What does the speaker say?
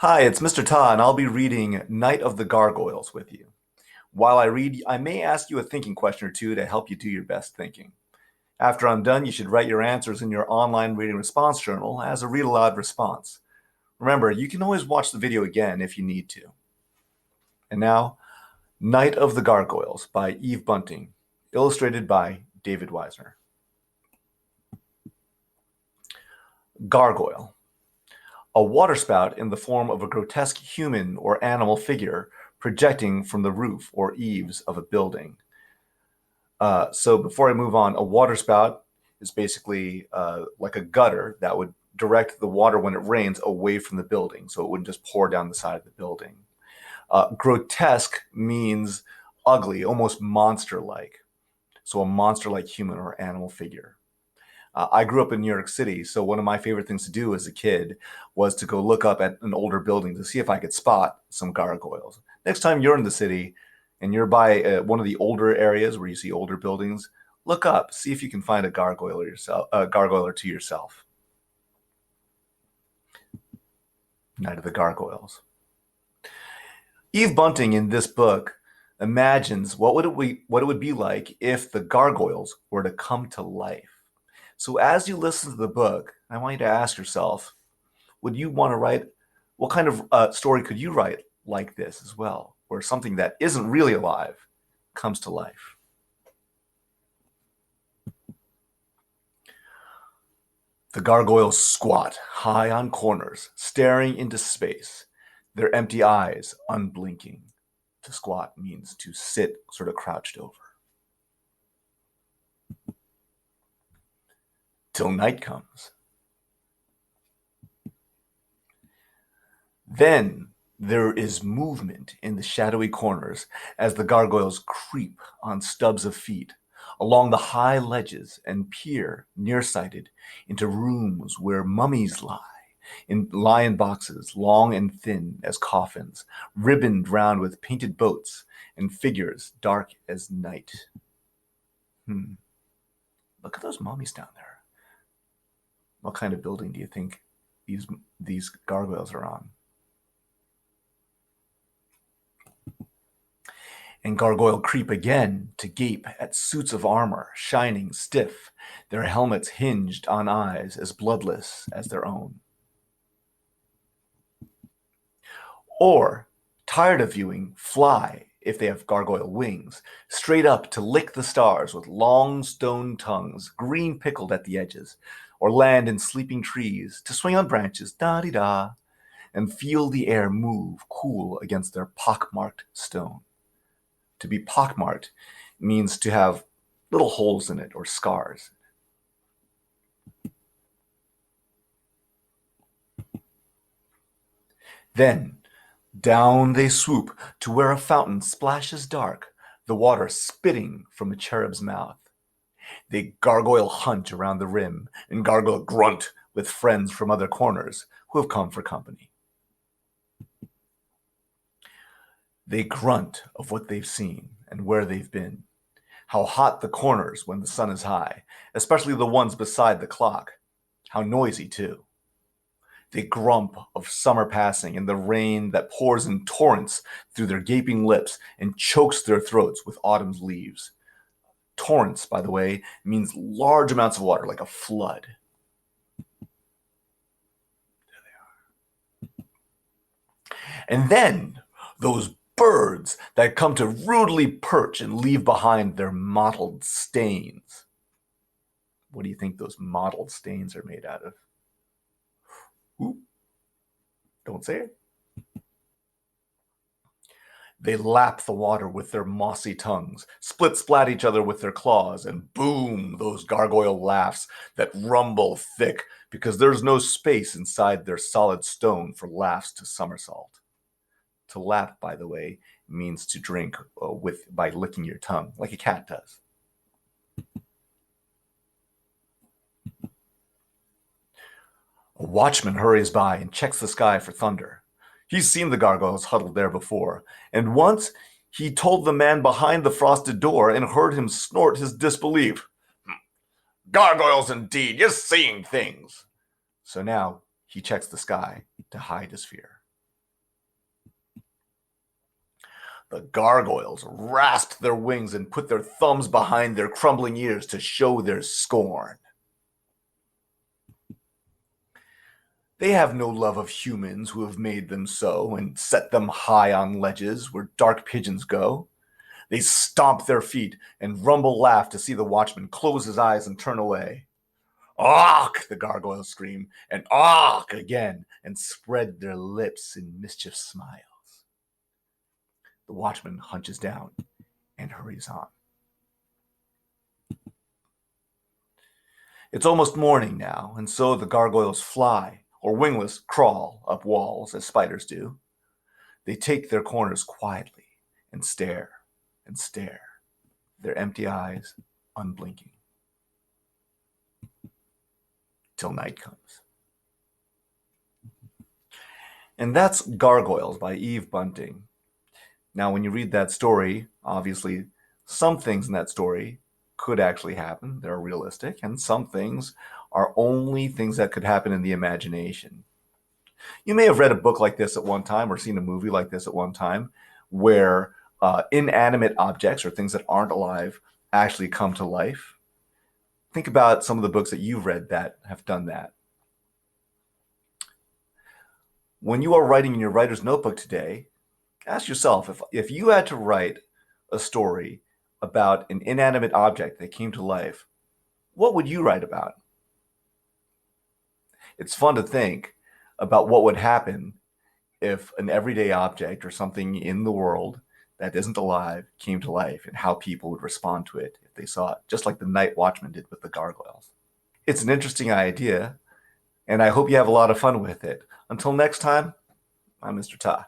Hi, it's Mr. Ta, and I'll be reading Night of the Gargoyles with you. While I read, I may ask you a thinking question or two to help you do your best thinking. After I'm done, you should write your answers in your online reading response journal as a read aloud response. Remember, you can always watch the video again if you need to. And now, Night of the Gargoyles by Eve Bunting, illustrated by David Weisner. Gargoyle. A waterspout in the form of a grotesque human or animal figure projecting from the roof or eaves of a building. So before I move on, a waterspout is basically like a gutter that would direct the water when it rains away from the building, so it wouldn't just pour down the side of the building. Grotesque means ugly, almost monster-like. So a monster-like human or animal figure. I grew up in New York City, so one of my favorite things to do as a kid was to go look up at an older building to see if I could spot some gargoyles. Next time you're in the city and you're by one of the older areas where you see older buildings, look up, see if you can find a gargoyle or a gargoyle or two yourself. Night of the Gargoyles. Eve Bunting in this book imagines what it would be like if the gargoyles were to come to life. So as you listen to the book, I want you to ask yourself, would you want to write, what kind of story could you write like this as well, where something that isn't really alive comes to life? The gargoyles squat high on corners, staring into space, their empty eyes unblinking. To squat means to sit sort of crouched over. Till night comes. Then there is movement in the shadowy corners as the gargoyles creep on stubs of feet along the high ledges and peer, nearsighted, into rooms where mummies lie in lion boxes, long and thin as coffins, ribboned round with painted boats and figures dark as night. Look at those mummies down there. What kind of building do you think these gargoyles are on? And gargoyle creep again to gape at suits of armor, shining stiff, their helmets hinged on eyes as bloodless as their own. Or, tired of viewing, fly, if they have gargoyle wings, straight up to lick the stars with long stone tongues, green pickled at the edges, or land in sleeping trees, to swing on branches, da-di-da, and feel the air move cool against their pockmarked stone. To be pockmarked means to have little holes in it or scars. Then down they swoop to where a fountain splashes dark, the water spitting from a cherub's mouth. They gargoyle hunt around the rim and gargoyle grunt with friends from other corners who have come for company. They grunt of what they've seen and where they've been. How hot the corners when the sun is high, especially the ones beside the clock. How noisy, too. They grump of summer passing and the rain that pours in torrents through their gaping lips and chokes their throats with autumn's leaves. Torrents, by the way, means large amounts of water, like a flood. And then those birds that come to rudely perch and leave behind their mottled stains. What do you think those mottled stains are made out of? Ooh, don't say it. They lap the water with their mossy tongues, splat each other with their claws, and boom, those gargoyle laughs that rumble thick because there's no space inside their solid stone for laughs to somersault. To lap, by the way, means to drink by licking your tongue, like a cat does. A watchman hurries by and checks the sky for thunder. He's seen the gargoyles huddled there before, and once he told the man behind the frosted door and heard him snort his disbelief. Gargoyles indeed, you're seeing things. So now he checks the sky to hide his fear. The gargoyles rasped their wings and put their thumbs behind their crumbling ears to show their scorn. They have no love of humans who have made them so and set them high on ledges where dark pigeons go. They stomp their feet and rumble laugh to see the watchman close his eyes and turn away. "Awk!" the gargoyles scream, and "awk!" again, and spread their lips in mischief smiles. The watchman hunches down and hurries on. It's almost morning now, and so the gargoyles fly, or wingless crawl, up walls as spiders do. They take their corners quietly and stare, their empty eyes unblinking, till night comes. And that's Gargoyles by Eve Bunting. Now, when you read that story, obviously, some things in that story could actually happen. They're realistic, and some things are only things that could happen in the imagination. You may have read a book like this at one time or seen a movie like this at one time where inanimate objects or things that aren't alive actually come to life. Think about some of the books that you've read that have done that. When you are writing in your writer's notebook today, ask yourself if you had to write a story about an inanimate object that came to life, what would you write about? It's fun to think about what would happen if an everyday object or something in the world that isn't alive came to life and how people would respond to it if they saw it, just like the night watchman did with the gargoyles. It's an interesting idea, and I hope you have a lot of fun with it. Until next time, I'm Mr. Ta.